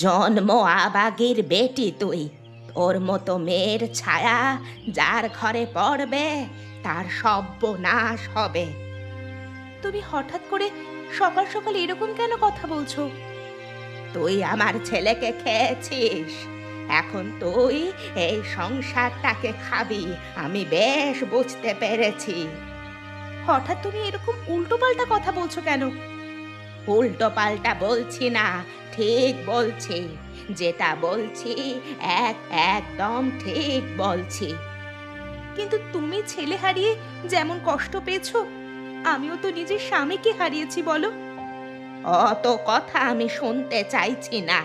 জন্ম আবাগের বেটি তুই। তোর মতো মেয়ের ছায়া যার ঘরে পড়বে তার সর্বনাশ হবে। তুমি হঠাৎ করে সকাল সকাল এরকম কেন কথা বলছো? তুই আমার ছেলেকে খেয়েছিস, এখন তুই এই সংসারটাকে খাবি, আমি বেশ বুঝতে পেরেছি। হঠাৎ তুমি এরকম উল্টো পাল্টা কথা বলছো কেন? উল্টো পাল্টা বলছি না, ঠিক বলছি। যেটা বলছি একদম ঠিক বলছি। কিন্তু তুমি ছেলে হারিয়ে যেমন কষ্ট পেয়েছো, আমিও তো নিজের স্বামীকে হারিয়েছি, বলো। অত কথা আমি শুনতে চাইছি না।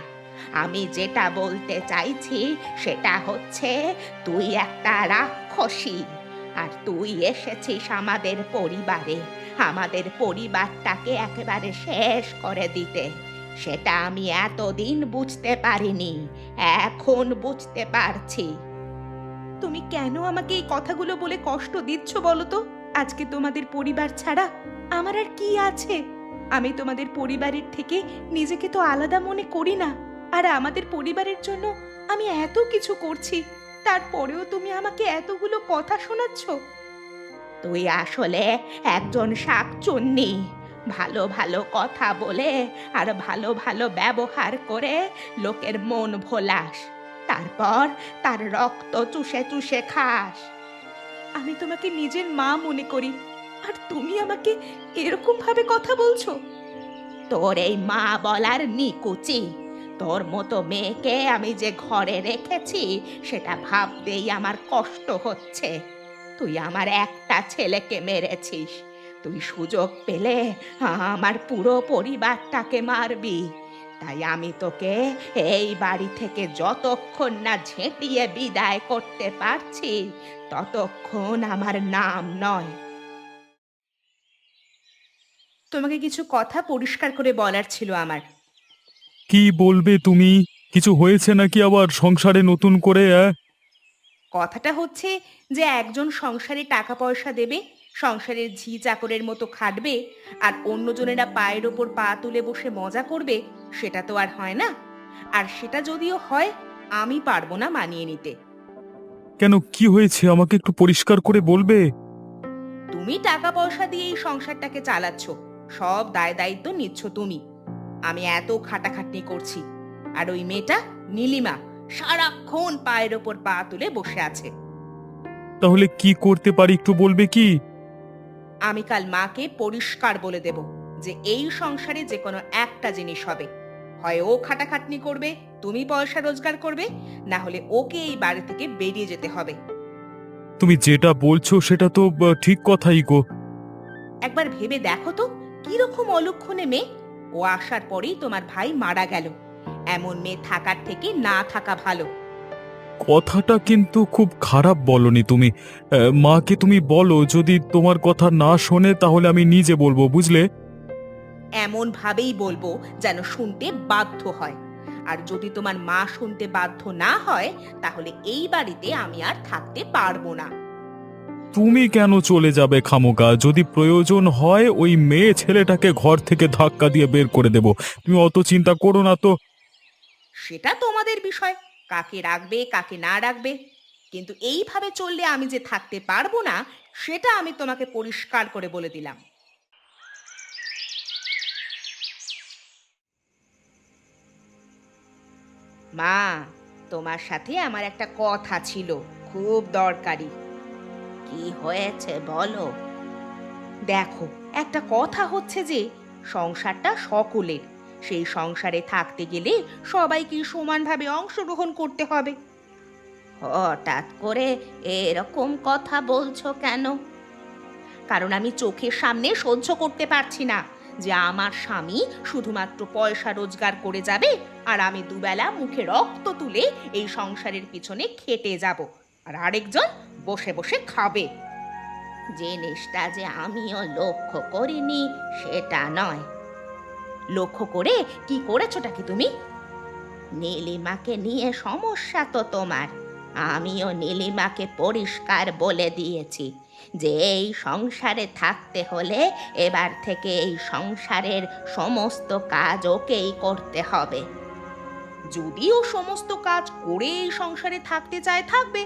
আমি যেটা বলতে চাইছি সেটা হচ্ছে তুই একটা রাক্ষসী, আর তুই এসেছিস আমাদের পরিবারে, আমাদের পরিবারটাকে একেবারে শেষ করে দিতে। সেটা আমি এতদিন বুঝতে পারিনি, এখন বুঝতে পারছি। তুমি কেন আমাকে এই কথাগুলো বলে কষ্ট দিচ্ছ বলো তো? আজকে তোমাদের পরিবার ছাড়া আমার আর কি আছে? আমি তোমাদের পরিবারের থেকে নিজেকে তো আলাদা মনে করি না। আর আমাদের পরিবারের জন্য আমি এত কিছু করছি, তারপরেও তুমি আমাকে এতগুলো কথা শোনাচ্ছ। তুই আসলে একজন শাকচুন্নি। ভালো ভালো কথা বলে আর ভালো ভালো ব্যবহার করে লোকের মন ভোলাস, তারপর তার রক্ত চুষে চুষে খাস। আমি তোমাকে নিজের মা মনে করি, আর তুমি আমাকে এরকম ভাবে কথা বলছো? তোর এই মা বলার নিকুচি। তোর মতো মেয়েকে আমি যে ঘরে রেখেছি সেটা ভাবতেই আমার কষ্ট হচ্ছে। তুই আমার একটা ছেলেকে মেরেছিস, তুই সুযোগ পেলে আমার পুরো পরিবারটাকে মারবি। তাই আমি তোকে এই বাড়ি থেকে যতক্ষণ না ঝেঁটিয়ে বিদায় করতে পারছি ততক্ষণ আমার নাম নয়। তোমাকে কিছু কথা পরিষ্কার করে বলার ছিল আমার। কি বলবে তুমি? কিছু হয়েছে নাকি আবার সংসারে নতুন করে? কথাটা হচ্ছে যে একজন সংসারে টাকা পয়সা দেবে, সংসারের ঝি চাকরের মতো খাটবে, আর অন্যজনেরা পায়ের ওপর পা তুলে বসে মজা করবে, সেটা তো আর হয় না। আর সেটা যদিও হয়, আমি পারবো না মানিয়ে নিতে। কেন, কি হয়েছে আমাকে একটু পরিষ্কার করে বলবে? তুমি টাকা পয়সা দিয়ে এই সংসারটাকে চালাচ্ছ, সব দায় দায়িত্ব নিচ্ছ তুমি। আমি এত খাটাখাটনি করছি, আর ওই মেয়েটা নীলিমা সারাক্ষণ পায়ের ওপর পা তুলে বসে আছে। তাহলে কি করতে পারি একটু বলবে কি? আমি কাল মাকে পরিষ্কার বলে দেব যে এই সংসারে যে কোনো একটা জিনিস হবে, হয় ও খাটাখাটনি করবে, তুমি পয়সা রোজগার করবে, না হলে ওকে এই বাড়ি থেকে বেরিয়ে যেতে হবে। তুমি যেটা বলছো সেটা তো ঠিক কথাই গো। একবার ভেবে দেখো তো, কিরকম অলক্ষণে মেয়ে। ও আসার পরেই তোমার ভাই মারা গেল। এমন মেয়ে থাকার থেকে না থাকা ভালো। কথাটা কিন্তু খুব খারাপ বলনি তুমি। মাকে তুমি বলো যদি তোমার কথা না শোনে তাহলে আমি নিজে বলবো, বুঝলে? এমন ভাবেই বলবো যেন শুনতে বাধ্য হয়। আর যদি তোমার মা শুনতে বাধ্য না হয়, তাহলে এই বাড়িতে আমি আর থাকতে পারবো না। তুমি কেন চলে যাবে খামোকা? যদি প্রয়োজন হয় ওই মেয়ে ছেলেটাকে ঘর থেকে ধাক্কা দিয়ে বের করে দেব। তুমি অত চিন্তা করো না তো। সেটা তোমাদের বিষয়, কাকে রাখবে কাকে না রাখবে। কিন্তু এইভাবে চললে আমি যে থাকতে পারবো না, সেটা আমি তোমাকে পরিষ্কার করে বলে দিলাম। মা, তোমার সাথে আমার একটা কথা ছিল, খুব দরকারি। কি হয়েছে বলো। দেখো, একটা কথা হচ্ছে যে সংসারটা সকলের, সেই সংসারে থাকতে গেলে সবাইকে সমানভাবে অংশগ্রহণ করতে হবে। হঠাৎ করে এরকম কথা বলছো কেন? কারণ আমি চোখের সামনে সহ্য করতে পারছি না যে আমার স্বামী শুধুমাত্র পয়সা রোজগার করে যাবে, আর আমি দুবেলা মুখে রক্ত তুলে এই সংসারের পিছনে খেটে যাব, আর আরেকজন বসে বসে খাবে। জিনিসটা যে আমিও লক্ষ্য করিনি সেটা নয়। লক্ষ্য করে কি করেছোটা কি তুমি? নীলিমাকে নিয়ে সমস্যা তো তোমার। আমিও নীলিমাকে পরিষ্কার বলে দিয়েছি যে এই সংসারে থাকতে হলে এবার থেকে এই সংসারের সমস্ত কাজ ওকেই করতে হবে। যদি ও সমস্ত কাজ করে এই সংসারে থাকতে চায় থাকবে,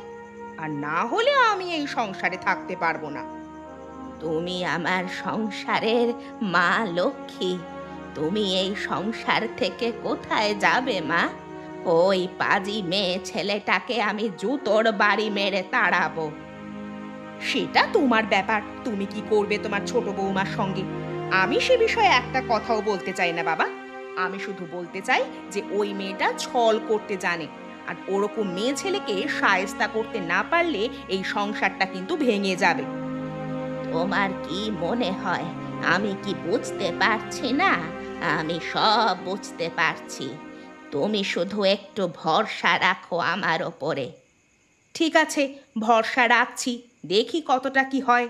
আর না হলে আমি এই সংসারে থাকতে পারবো না। তুমি আমার সংসারের মা লক্ষ্মী, তুমি এই সংসার থেকে কোথায় যাবে মা? ওই পাজি মেয়ে ছেলেটাকে আমি জুতোর বাড়ি মেরে তাড়াবো। সেটা তোমার ব্যাপার, তুমি কি করবে তোমার ছোট বৌমার সঙ্গে। আমি সে বিষয়ে একটা কথাও বলতে চাই না বাবা। আমি শুধু বলতে চাই যে ওই মেয়েটা ছল করতে জানে, আর ওরকম মেয়ে ছেলেকে শায়েস্তা করতে না পারলে এই সংসারটা কিন্তু ভেঙে যাবে। তোমার কি মনে হয় আমি কি বুঝতে পারছি না? আমি সব বুঝতে পারছি। তুমি শুধু একটু ভরসা রাখো আমার ওপরে। ঠিক আছে, ভরসা রাখছি, দেখি কতটা কি হয়।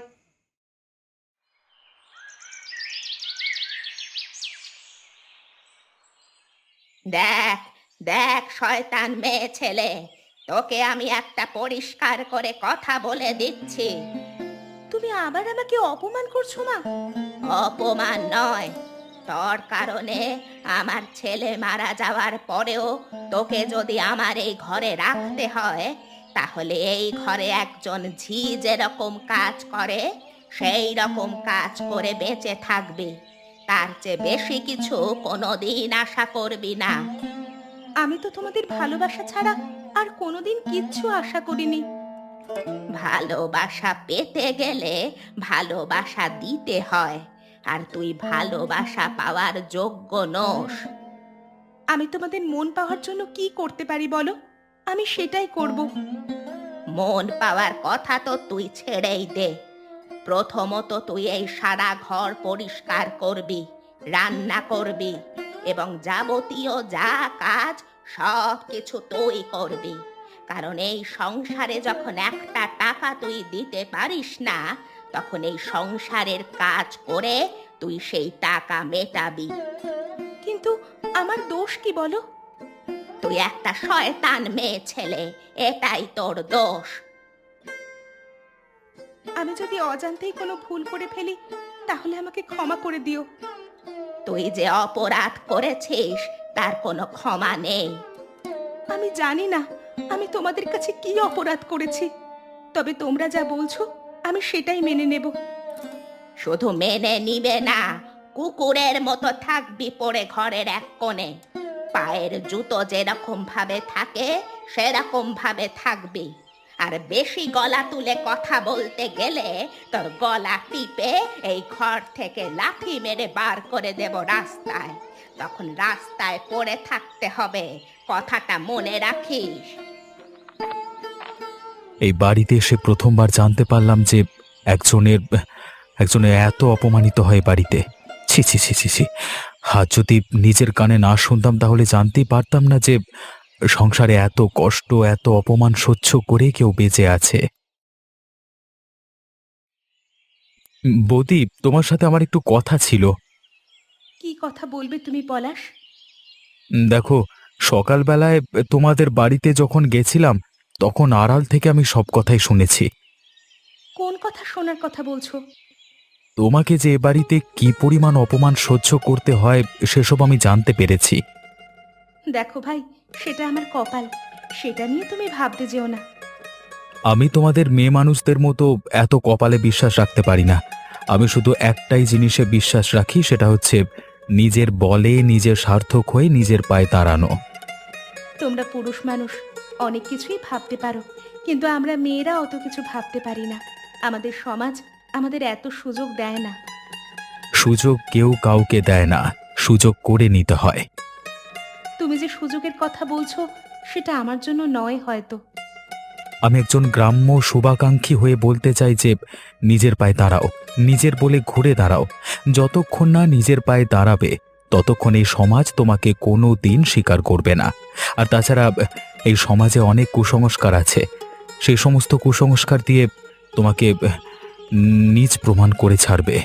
দেখ দেখ শয়তান মেয়ে ছেলে, তোকে আমি একটা পরিষ্কার করে কথা বলে দিচ্ছি। তুমি আবার আমাকে অপমান করছো মা? অপমান নয়, তোর কারণে আমার ছেলে মারা যাওয়ার পরেও তোকে যদি আমার এই ঘরে রাখতে হয়, তাহলে এই ঘরে একজন ঝি যেরকম কাজ করে সেই রকম কাজ করে বেঁচে থাকবি। তার চেয়ে বেশি কিছু কোনোদিন আশা করবি না। আমি তো তোমাদের ভালোবাসা ছাড়া আর কোনোদিন কিচ্ছু আশা করিনি। ভালোবাসা পেতে গেলে ভালোবাসা দিতে হয়, আর তুই ভালোবাসা পাওয়ার যোগ্য নোস। আমি তোমাদের মন পাওয়ার জন্য কি করতে পারি বলো, আমি সেটাই করব। মন পাওয়ার কথা তো তুই ছেড়েই দে। প্রথমত তুই এই সারা ঘর পরিষ্কার করবি, রান্না করবি, এবং যাবতীয় যা কাজ সব কিছু তুই করবি। কারণ এই সংসারে যখন একটা টাকা তুই দিতে পারিস না, তখন এই সংসারের কাজ করে তুই সেই টাকা মেটাবি। কিন্তু আমার দোষ কি বলো? তুই একটা শয়তান মেয়ে ছেলে, এটাই তোর দোষ। আমি যদি অজান্তেই কোনো ভুল করে ফেলি, তাহলে আমাকে ক্ষমা করে দিও। তুই যে অপরাধ করেছিস তার কোনো ক্ষমা নেই। আমি জানি না আমি তোমাদের কাছে কি অপরাধ করেছি, তবে তোমরা যা বলছো আমি সেটাই মেনে নেব। শুধু মেনে নিবে না, কুকুরের মতো থাকবি পড়ে ঘরের এক কোণে। পায়ের জুতো যেরকম ভাবে থাকে সেরকম ভাবে থাকবি। আর বেশি গলা তুলে কথা বলতে গেলে তোর গলা টিপে এই ঘর থেকে লাথি মেরে বার করে দেব রাস্তায়। তখন রাস্তায় পড়ে থাকতে হবে, কথাটা মনে রাখিস। এই বাড়িতে এসে প্রথমবার জানতে পারলাম যে একজনের একজনের এত অপমানিত হয় বাড়িতে। ছি ছি ছি ছি ছি। আর যদি নিজের কানে না শুনতাম তাহলে জানতেই পারতাম না যে সংসারে এত কষ্ট, এত অপমান সহ্য করে কেউ বেঁচে আছে। বৌদি, তোমার সাথে আমার একটু কথা ছিল। কি কথা বলবে তুমি পলাশ? দেখো, সকালবেলায় তোমাদের বাড়িতে যখন গেছিলাম তখন আড়াল থেকে আমি সব কথাই শুনেছি। কোন কথা শোনার কথা বলছো? তোমাকে যে এ বাড়িতে কি পরিমাণ অপমান সহ্য করতে হয় সেসব আমি জানতে পেরেছি। দেখো ভাই, সেটা আমার কপাল, সেটা নিয়ে তুমি ভাবতে যেও না। আমি তোমাদের মেয়ে মানুষদের মতো এত কপালে বিশ্বাস রাখতে পারি না। আমি শুধু একটাই জিনিসে বিশ্বাস রাখি, সেটা হচ্ছে নিজের বলে নিজের সার্থক হয়ে নিজের পায়ে দাঁড়ানো। তোমরা পুরুষ মানুষ অনেক কিছুই ভাবতে পারো, কিন্তু আমরা মেয়েরা অত কিছু ভাবতে পারি না। আমাদের সমাজ আমাদের এত সুযোগ দেয় না। সুযোগ কেউ কাউকে দেয় না, সুযোগ করে নিতে হয়। তুমি যে সুযোগের কথা বলছো সেটা আমার জন্য নয় হয়তো। আমি একজন গ্রাম্য শুভাকাঙ্ক্ষী হয়ে বলতে চাই যে নিজের পায়ে দাঁড়াও, নিজের বলে ঘুরে দাঁড়াও। যতক্ষণ না নিজের পায়ে দাঁড়াবে ততক্ষণ এই সমাজ তোমাকে কোনো দিন স্বীকার করবে না। আর তাছাড়া এই সমাজে অনেক কুসংস্কার আছে, সেই সমস্ত কুসংস্কার দিয়ে তোমাকে নিজ প্রমাণ করে ছাড়বে।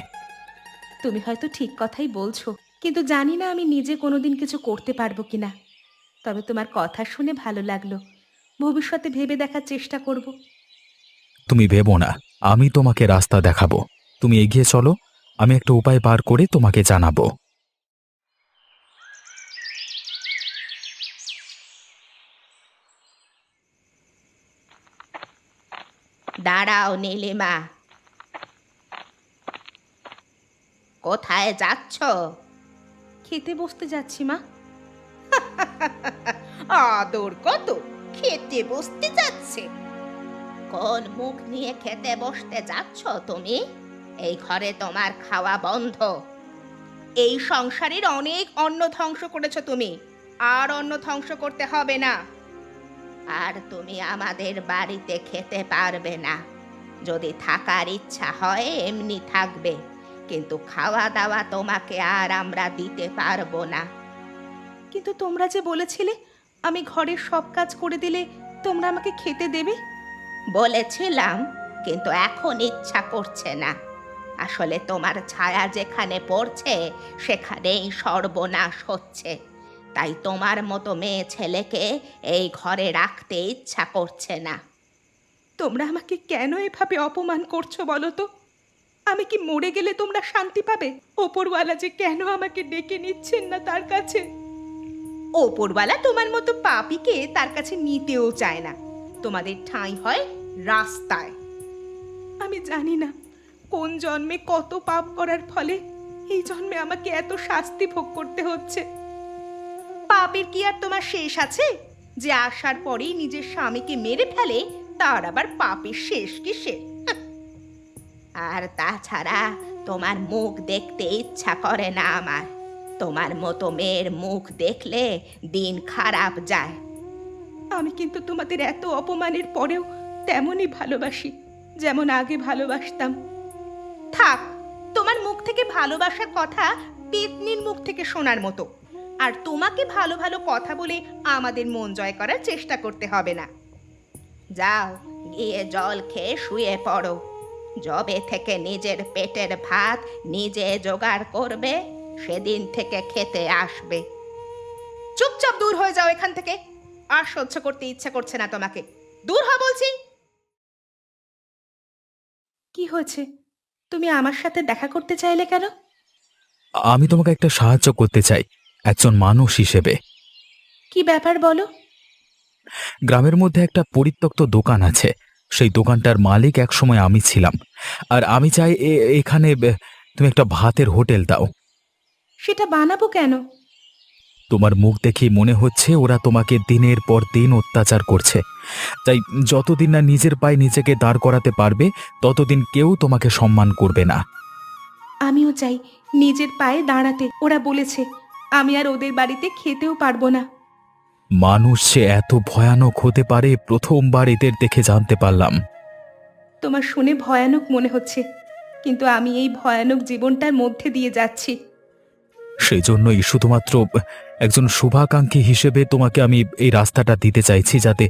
তুমি হয়তো ঠিক কথাই বলছো, কিন্তু জানি না আমি নিজে কোনোদিন কিছু করতে পারবো কিনা। তবে তোমার কথা শুনে ভালো লাগলো, ভবিষ্যতে ভেবে দেখার চেষ্টা করব। তুমি ভেবো না, আমি তোমাকে রাস্তা দেখাবো। তুমি এগিয়ে চলো, আমি একটা উপায় বার করে তোমাকে জানাবো। দাঁড়াও নীলিমা, কোথায় যাচ্ছ? খেতে বসতে যাচ্ছি মা। আদর কত, খেতে বসতে যাচ্ছে? কোন মুখ নিয়ে খেতে বসতে যাচ্ছ তুমি? এই ঘরে তোমার খাওয়া বন্ধ। এই সংসারের অনেক অন্ন ধ্বংস করেছো তুমি, আর অন্ন ধ্বংস করতে হবে না। আর তুমি আমাদের বাড়িতে খেতে পারবে না। যদি থাকার ইচ্ছা হয় এমনি থাকবে, কিন্তু খাওয়া দাওয়া তোমাকে আর আমরা দিতে পারবো না। কিন্তু তোমরা যে বলেছিলে আমি ঘরের সব কাজ করে দিলে তোমরা আমাকে খেতে দেবে। বলেছিলাম, কিন্তু এখন ইচ্ছা করছে না। আসলে তোমার ছায়া যেখানে পড়ছে সেখানেই সর্বনাশ হচ্ছে। তাই তোমার মতো মেয়ে ছেলেকে এই ঘরে রাখতে ইচ্ছা করছে না। তোমরা আমাকে কেন এভাবে অপমান করছো বলো তো? আমি কি মরে গেলে তোমরা শান্তি পাবে? ওপরওয়ালা যে কেন আমাকে ডেকে নিচ্ছেন না তার কাছে? ওপরওয়ালা তোমার মতো পাপীকে তার কাছে নিতেও চায় না। তোমাদের ঠাঁই হয় রাস্তায়। আমি জানি না কোন জন্মে কত পাপ করার ফলে এই জন্মে আমাকে এত শাস্তি ভোগ করতে হচ্ছে। পাপের কি আর তোমার শেষ আছে? যে আসার পরেই নিজের স্বামীকে মেরে ফেলে, তার আবার পাপের শেষ কিসে? আর তাছাড়া তোমার মুখ দেখতে ইচ্ছা করে না আমার। তোমার মতো মেয়ের মুখ দেখলে দিন খারাপ যায়। আমি কিন্তু তোমাদের এত অপমানের পরেও তেমনই ভালোবাসি যেমন আগে ভালোবাসতাম। থাক, তোমার মুখ থেকে ভালোবাসার কথা পেতনির মুখ থেকে শোনার মতো। আর তোমাকে ভালো ভালো কথা বলে আমাদের মন জয় করার চেষ্টা করতে হবে না। যাও, গিয়ে জল খেয়ে শুয়ে পড়ো। যবে থেকে নিজের পেটের ভাত নিজে জোগাড় করবে সেদিন থেকে খেতে আসবে। চুপচাপ দূর হয়ে যাও এখান থেকে। আর সহ্য করতে ইচ্ছা করছে না তোমাকে। দূর হ বলছি। কি হয়েছে? তুমি আমার সাথে দেখা করতে চাইলে কেন? আমি তোমাকে একটা সাহায্য করতে চাই, একজন মানুষ হিসেবে। কি ব্যাপার বলো? গ্রামের মধ্যে একটা পরিত্যক্ত দোকান আছে। সেই দোকানটার মালিক একসময় আমি ছিলাম। আর আমি চাই এখানে তুমি একটা ভাতের হোটেল দাও। সেটা বানাবো কেন? তোমার মুখ দেখেই মনে হচ্ছে ওরা তোমাকে দিনের পর দিন অত্যাচার করছে। তাই যতদিন না নিজের পায়ে নিজেকে দাঁড় করাতে পারবে ততদিন কেউ তোমাকে সম্মান করবে না। আমিও চাই নিজের পায়ে দাঁড়াতে। ওরা বলেছে আমি আর ওদের বাড়িতে খেতেও পারবো না। মানুষ যে এত ভয়ানক হতে পারে প্রথমবার এদের দেখে জানতে পারলাম। তোমার শুনে ভয়ানক মনে হচ্ছে, কিন্তু আমি এই ভয়ানক জীবনটার মধ্যে দিয়ে যাচ্ছি। সেই জন্যই শুধুমাত্র একজন শুভাকাঙ্ক্ষী হিসেবে তোমাকে আমি এই রাস্তাটা দিতে চাইছি, যাতে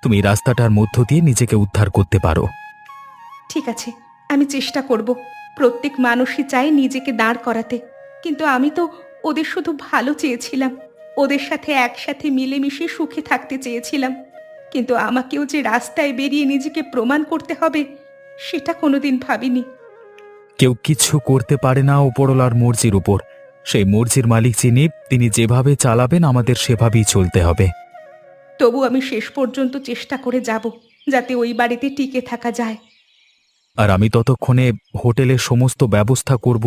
তুমি এই রাস্তাটার মধ্য দিয়ে নিজেকে উদ্ধার করতে পারো। ঠিক আছে, আমি চেষ্টা করব। প্রত্যেক মানুষই চায় নিজেকে দাঁড় করাতে, কিন্তু আমি তো ওদের শুধু ভালো চেয়েছিলাম। ওদের সাথে একসাথে মিলেমিশে সুখে থাকতে চেয়েছিলাম। কিন্তু আমাকেও যে রাস্তায় বেরিয়ে নিজেকে প্রমাণ করতে হবে সেটা কোনোদিন ভাবিনি। কেউ কিছু করতে পারে না উপরওয়ালার মর্জির উপর। সেই মর্জির মালিক যিনি, তিনি যেভাবে চালাবেন আমাদের সেভাবেই চলতে হবে। তবু আমি শেষ পর্যন্ত চেষ্টা করে যাব, যাতে ওই বাড়িতে টিকে থাকা যায়। আর আমি ততক্ষণে হোটেলের সমস্ত ব্যবস্থা করব।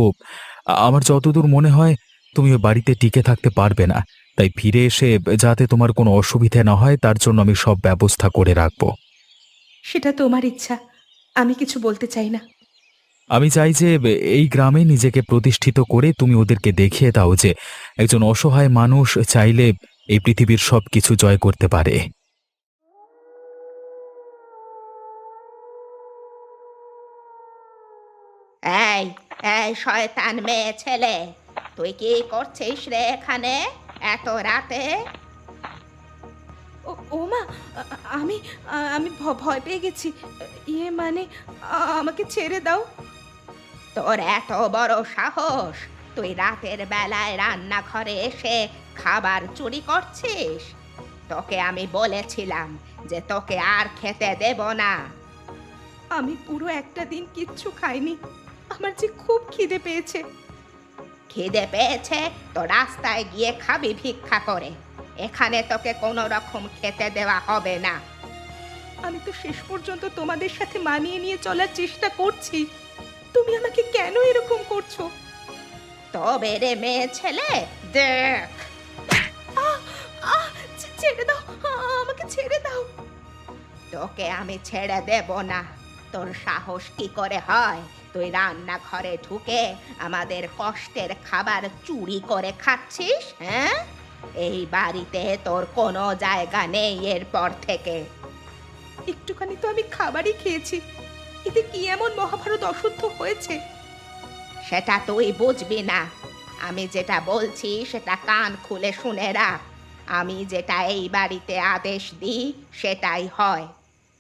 আমার যতদূর মনে হয় তুমি ওই বাড়িতে টিকে থাকতে পারবে না। তাই ফিরে এসে যাতে তোমার কোনো অসুবিধা না হয় তার জন্য আমি সব ব্যবস্থা করে রাখব। সেটা তোমার ইচ্ছা, আমি কিছু বলতে চাই না। আমি চাই যে এই গ্রামে নিজেকে প্রতিষ্ঠিত করে তুমি ওদেরকে দেখিয়ে দাও যে একজন অসহায় মানুষ চাইলে এই পৃথিবীর সব কিছু জয় করতে পারে। এই এই শয়তান মেয়ে ছেলে, তুই কি করছিস রে এখানে এত রাতে? ও মা, আমি আমি ভয় পেয়ে গেছি। ইয়ে মানে আমাকে ছেড়ে দাও। তোর এত বড় সাহস, তুই রাতের বেলায় রান্নাঘরে এসে খাবার চুরি করছিস? তোকে আমি বলেছিলাম যে তোকে আর খেতে দেব না। আমি পুরো একটা দিন কিচ্ছু খাইনি। আমার যে খুব খিদে পেয়েছে। খিদে পেয়েছে তো রাস্তায় গিয়ে খাবি ভিক্ষা করে। এখানে তোকে কোনো রকম খেতে দেওয়া হবে না। আমি তো শেষ পর্যন্ত তোমাদের সাথে মানিয়ে নিয়ে চলার চেষ্টা করছি, তুমি আমাকে কেন এরকম করছো? তবে রে মেয়ে ছেলে, দেখ। ছেড়ে দাও, আমাকে ছেড়ে দাও। তোকে আমি ছেড়ে দেব না। তোর সাহস কি করে হয় তুই রান্নাঘরে ঢুকে আমাদের কষ্টের খাবার চুরি করে খাচ্ছিস? হ্যাঁ, এই বাড়িতে তোর কোনো জায়গা নেই এরপর থেকে। একটুখানি তো আমি খাবারই খেয়েছি, এতে কি এমন মহাভারত অশুদ্ধ হয়েছে? সেটা তুই বুঝবি না। আমি যেটা বলছি সেটা কান খুলে শুনে রাখ। আমি যেটা এই বাড়িতে আদেশ দিই সেটাই হয়।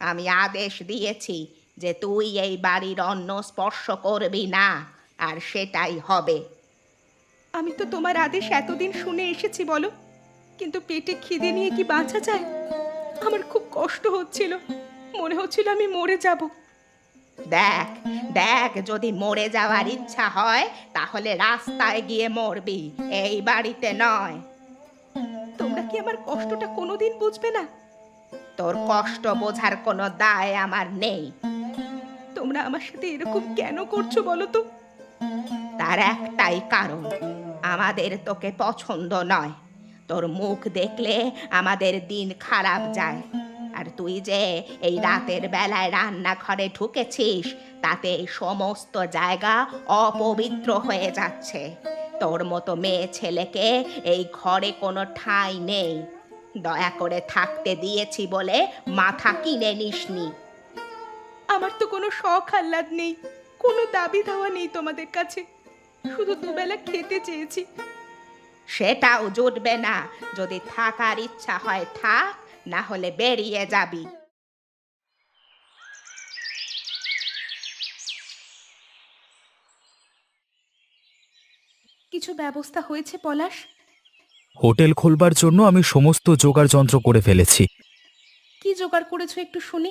আমি আদেশ দিয়েছি যে তুই এই বাড়ির অন্ন স্পর্শ করবি না, আর সেটাই হবে। আমি তো তোমার আদেশ এতদিন শুনে এসেছি বলো, কিন্তু পেটে খিদে নিয়ে কি বাঁচা যায়? আমার খুব কষ্ট হচ্ছিল, মনে হচ্ছিল আমি মরে যাব। দেখ দেখ, যদি মরে যাওয়ার ইচ্ছা হয় তাহলে রাস্তায় গিয়ে মরবি, এই বাড়িতে নয়। তোমরা কি আমার কষ্টটা কোনোদিন বুঝবে না? তোর কষ্ট বোঝার কোনো দায় আমার নেই। তোমরা আমার সাথে এরকম কেন করছো বলো তো? তার একটাই কারণ, আমাদের তোকে পছন্দ নয়। তোর মুখ দেখলে আমাদের দিন খারাপ যায়। আর তুই যে এই রাতের বেলায় রান্নাঘরে ঢুকেছিস, তাতে এই সমস্ত জায়গা অপবিত্র হয়ে যাচ্ছে। তোর মতো মেয়ে ছেলেকে এই ঘরে কোনো ঠাঁই নেই। দয়া করে থাকতে দিয়েছি বলে মাথা কিনে নিসনি। আমার তো কোনো শখ আহ্লাদ নেই, কোনো দাবি দাওয়া নেই তোমাদের কাছে, শুধু দুবেলা খেতে চেয়েছি। সেটাও জুটবে না। যদি থাকার ইচ্ছা হয় থাক, না হলে বেরিয়ে যাবি। কিছু ব্যবস্থা হয়েছে পলাশ? হোটেল খোলবার জন্য আমি সমস্ত জোগাড় যন্ত্র করে ফেলেছি। কি জোগাড় করেছো একটু শুনি।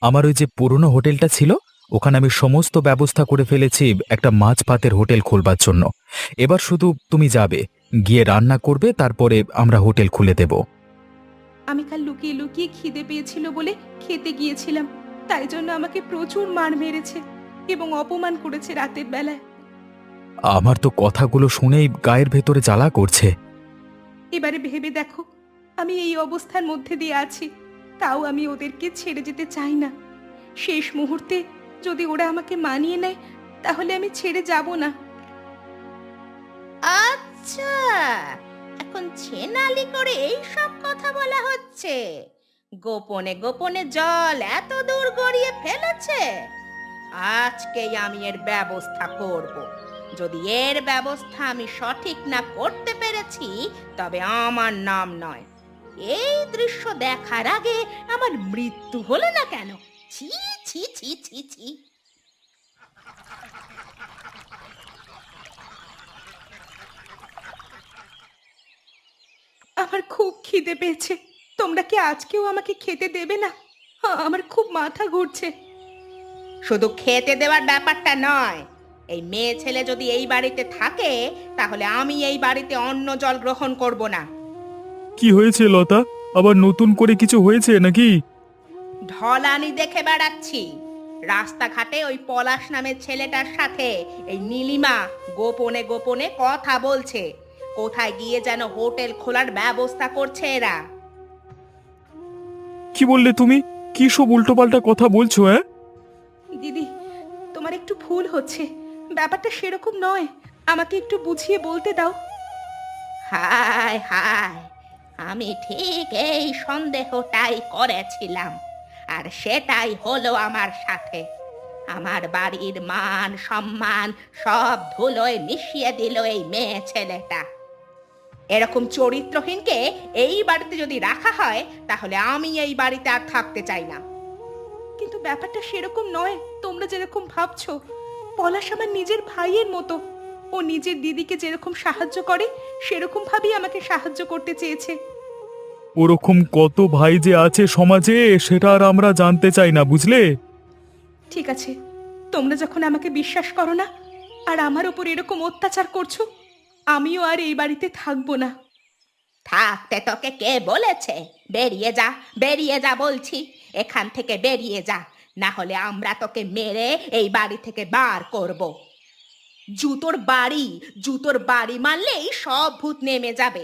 আমার ওই যে পুরনো হোটেলটা ছিল, ওখানে আমি সমস্ত ব্যবস্থা করে ফেলেছি একটা মাছ ভাতের হোটেল খোলবার জন্য। এবার শুধু তুমি যাবে, গিয়ে রান্না করবে, তারপরে আমরা হোটেল খুলে দেব। আমি কাল লুকিয়ে লুকিয়ে খিদে পেয়েছিল বলে খেতে গিয়েছিলাম, তাই জন্য আমাকে প্রচুর মার মেরেছে এবং অপমান করেছে রাতের বেলায়। আমার তো কথাগুলো শুনেই গায়ের ভেতরে জ্বালা করছে। এবারে ভেবে দেখো, আমি এই অবস্থার মধ্যে দিয়ে আছি, তাও আমি ওদেরকে ছেড়ে যেতে চাই না। শেষ মুহূর্তে যদি ওরা আমাকে মানিয়ে নেয় তাহলে আমি ছেড়ে যাব না। আচ্ছা, এখন ছেনালি করে এই সব কথা বলা হচ্ছে? গোপনে গোপনে জল এত দূর গড়িয়ে ফেলেছে? আজকেই আমি এর ব্যবস্থা করব। যদি এর ব্যবস্থা আমি সঠিক না করতে পেরেছি তবে আমার নাম নয়। এই দৃশ্য দেখার আগে আমার মৃত্যু হলো না কেন? ছি ছি ছি ছি ছি। আমার খুব খিদে পেয়েছে, তোমরা কি আজকেও আমাকে খেতে দেবে না? আমার খুব মাথা ঘুরছে। শুধু খেতে দেওয়ার ব্যাপারটা নয়, এই মেয়ে ছেলে যদি এই বাড়িতে থাকে তাহলে আমি এই বাড়িতে অন্ন জল গ্রহণ করব না। কি হয়েছে লতা? আবার নতুন করে কিছু হয়েছে নাকি? ঢলানি দেখে বেড়াচ্ছি। রাস্তাঘাটে ওই পলাশ নামের ছেলেটার সাথে এই নীলিমা গোপনে গোপনে কথা বলছে। কোথায় গিয়ে যেন হোটেল খোলার ব্যবস্থা করছে এরা। কি বললে তুমি? কি সব উল্টোপাল্টা কথা বলছো? হ্যাঁ, দিদি, তোমার একটু ভুল হচ্ছে, ব্যাপারটা সেরকম নয়, আমাকে একটু বুঝিয়ে বলতে দাও। হায় হায়, আমি ঠিক এই সন্দেহটাই করেছিলাম, আর সেটাই হলো আমার সাথে। আমার বাড়ির মান সম্মান সব ধুলোয় মিশিয়ে দিল এই মেয়ে ছেলেটা। এরকম চরিত্রহীনকে এই বাড়িতে যদি রাখা হয় তাহলে আমি এই বাড়িতে আর থাকতে চাই না। কিন্তু ব্যাপারটা সেরকম নয় তোমরা যেরকম ভাবছো। পলাশ আমার নিজের ভাইয়ের মতো, ও নিজের দিদিকে যেরকম সাহায্য করে সেরকম ভাবেই আমাকে সাহায্য করতে চেয়েছে। ওরকম কত ভাই যে আছে সমাজে সেটা আর আমরা জানতে চাই না, বুঝলে? ঠিক আছে, তোমরা যখন আমাকে বিশ্বাস করো না আর আমার উপর এরকম অত্যাচার করছো, আমিও আর এই বাড়িতে থাকবো না। থাকতে তোকে কে বলেছে? বেরিয়ে যা, বেরিয়ে যা বলছি। এখান থেকে বেরিয়ে যা, না হলে আমরা তোকে মেরে এই বাড়ি থেকে বার করব। জুতোর বাড়ি মারলেই সব ভূত নেমে যাবে।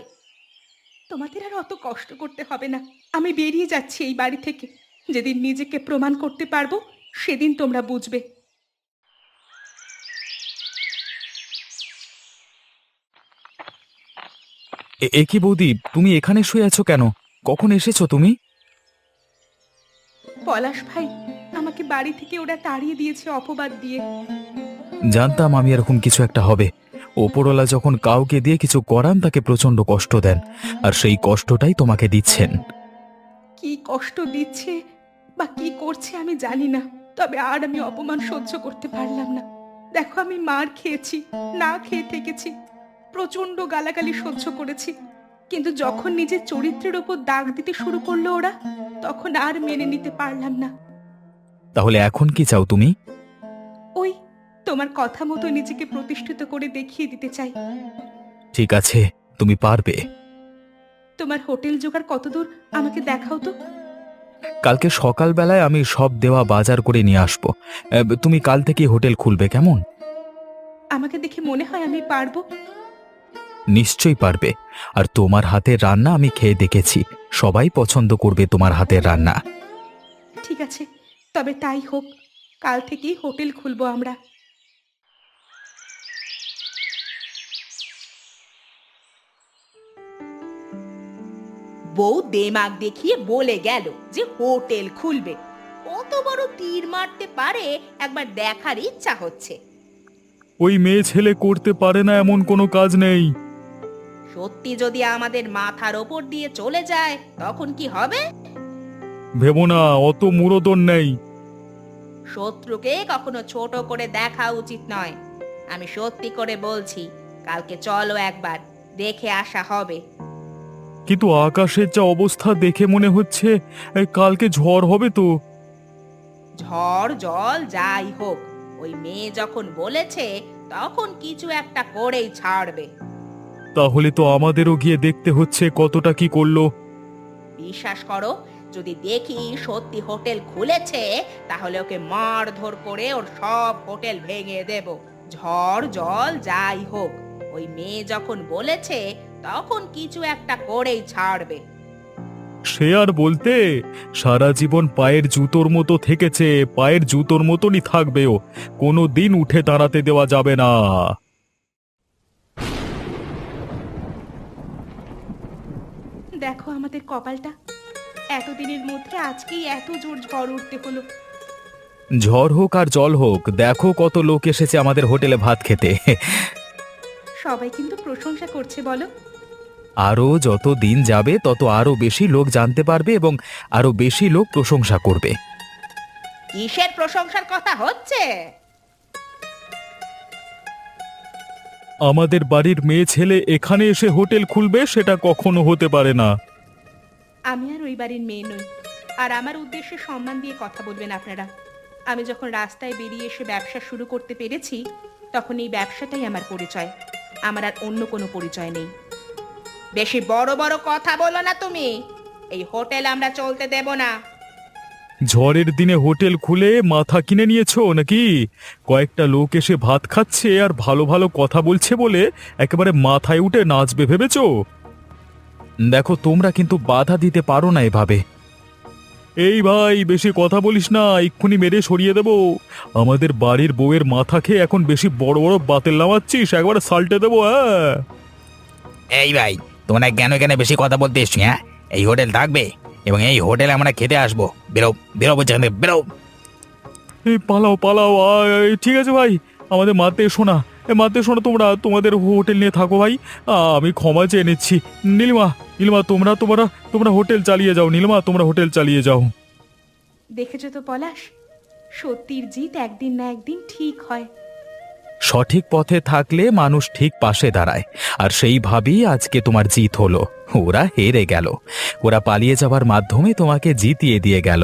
তোমাদের আর অত কষ্ট করতে হবে না, আমি বেরিয়ে যাচ্ছি এই বাড়ি থেকে। যেদিন নিজেকে প্রমাণ করতে পারবো সেদিন তোমরা বুঝবে। এ কি বৌদি, তুমি এখানে শুয়ে আছো কেন? কখন এসেছো তুমি? পলাশ ভাই, আমাকে বাড়ি থেকে ওরা তাড়িয়ে দিয়েছে অপবাদ দিয়ে। জানতাম আমি এরকম কিছু একটা হবে। ওপরওয়ালা যখন কাউকে দিয়ে কিছু করান তাকে প্রচন্ড কষ্ট দেন, আর সেই কষ্টটাই তোমাকে দিচ্ছেন। কি কষ্ট দিচ্ছে বা কি করছে আমি জানি না, তবে আর আমি অপমান সহ্য করতে পারলাম না। দেখো, আমি মার খেয়েছি, না খেয়ে থেকেছি, প্রচন্ড গালাগালি সহ্য করেছি, কিন্তু যখন নিজের চরিত্রের ওপর দাগ দিতে শুরু করলো ওরা, তখন আর মেনে নিতে পারলাম না। তাহলে এখন কি চাও তুমি? ওই তোমার কথা মতো নিজেকে প্রতিষ্ঠিত করে দেখিয়ে দিতে চাই। ঠিক আছে, তুমি পারবে। তোমার হোটেল জোগাড় কতদূর আমাকে দেখাও তো। কালকে সকালবেলায় আমি সব দেওয়া বাজার করে নিয়ে আসবো। তুমি কাল থেকে হোটেল খুলবে, কেমন? আমাকে দেখে মনে হয় আমি পারবো? নিশ্চয়ই পারবে। আর তোমার হাতের রান্না আমি খেয়ে দেখেছি, সবাই পছন্দ করবে তোমার হাতের রান্না। ঠিক আছে, তবে তাই হোক, কাল থেকেই হোটেল খুলবো আমরা। বউ দেমাগ দেখিয়ে বলে গেল যে হোটেল খুলবে। কত বড় তীর মারতে পারে একবার দেখার ইচ্ছা হচ্ছে। ওই মেয়ে ছেলে করতে পারে না এমন কোনো কাজ নেই। সত্যি যদি আমাদের মাথার ওপর দিয়ে চলে যায় তখন কি হবে? ভেবো না, অত মুরদন নেই। শত্রুকে কখনো ছোট করে দেখা উচিত নয়। আমি সত্যি করে বলছি, কালকে চলো একবার দেখে আসা হবে। কিন্তু আকাশের যা অবস্থা দেখে মনে হচ্ছে কালকে ঝড় হবে তো। ঝড় জল যাই হোক, ওই মেয়ে যখন বলেছে তখন কিছু একটা করেই ছাড়বে। তাহলে তো আমাদেরও গিয়ে দেখতে হচ্ছে কতটা কি করলো। বিশ্বাস করো, যদি দেখি সত্যি হোটেল খুলেছে তাহলে ওকে মারধর করে ওর সব হোটেল ভেঙে দেব। ঝড় জল যাই হোক, ওই মেয়ে যখন বলেছে তখন কিছু একটা করেই ছাড়বে। সে আর বলতে, সারা জীবন পায়ের জুতোর মতো থেকেছে, পায়ের জুতোর মতনই থাকবেও, কোনো দিন উঠে দাঁড়াতে দেওয়া যাবে না। দেখো আমাদের কপালটা, এতদিনের মধ্যে আজকেই এত জোর ঝড় উঠতে হলো। ঝড় হোক আর জল হোক, দেখো কত লোক এসেছে আমাদের হোটেলে ভাত খেতে। সবাই কিন্তু প্রশংসা করছে, বলো? আরও যত দিন যাবে তত আরো বেশি লোক জানতে পারবে এবং আরো বেশি লোক প্রশংসা করবে। কিসের প্রশংসার কথা হচ্ছে? আমাদের বাড়ির মেয়ে ছেলে এখানে এসে হোটেল খুলবে, সেটা কখনো হতে পারে না। আমি আর ওই বাড়ির মেয়ে নই, আর আমার উদ্দেশ্যে সম্মান দিয়ে কথা বলবেন আপনারা। আমি যখন রাস্তায় বেরিয়ে এসে ব্যবসা শুরু করতে পেরেছি তখন এই ব্যবসাটাই আমার পরিচয়, আমার আর অন্য কোনো পরিচয় নেই। বেশি বড় বড় কথা বলো না তুমি, এই হোটেল আমরা চলতে দেব না। ঝড়ের দিনে হোটেল খুলে মাথা কিনে নিয়েছো নাকি? কয়েকটা লোক এসে ভাত খাচ্ছে আর ভালো ভালো কথা বলছে বলে একেবারে মাথায় উঠে নাচবে ভেবেছো? দেখো, তোমরা কিন্তু বাধা দিতে পারো না এভাবে। এই ভাই, বেশি কথা বলিস না, এক্ষুনি মেরে সরিয়ে দেব। আমাদের বাড়ির বউয়ের মাথা খেয়ে এখন বেশি বড় বড় বাতেল নামাচ্ছিস, একবারে সাল্টে দেবো। হ্যাঁ, এই ভাই, তোমরা কেন এখানে বেশি কথা বলতে এসছি? হ্যাঁ, এই হোটেল থাকবে এবং এই হোটেলে আমরা খেতে আসবো। বেরো বেরো বলছি, এখান থেকে বেরো। এই পালাও পালাও। ঠিক আছে ভাই, আমাদের মারতে এসো না, মারতে এসো না, তোমরা তোমাদের হোটেল নিয়ে থাকো ভাই। আমি ক্ষমা চেয়ে নিচ্ছি। নীলিমা, নীলিমা, তোমরা তোমরা তোমরা হোটেল চালিয়ে যাও। নীলিমা, তোমরা হোটেল চালিয়ে যাও। দেখেছো তো পলাশ, সত্যির জিত একদিন না একদিন ঠিক হয়। সঠিক পথে থাকলে মানুষ ঠিক পাশে দাঁড়ায়, আর সেইভাবেই আজকে তোমার জিত হলো। ওরা হেরে গেল, ওরা পালিয়ে যাবার মাধ্যমে তোমাকে জিতিয়ে দিয়ে গেল।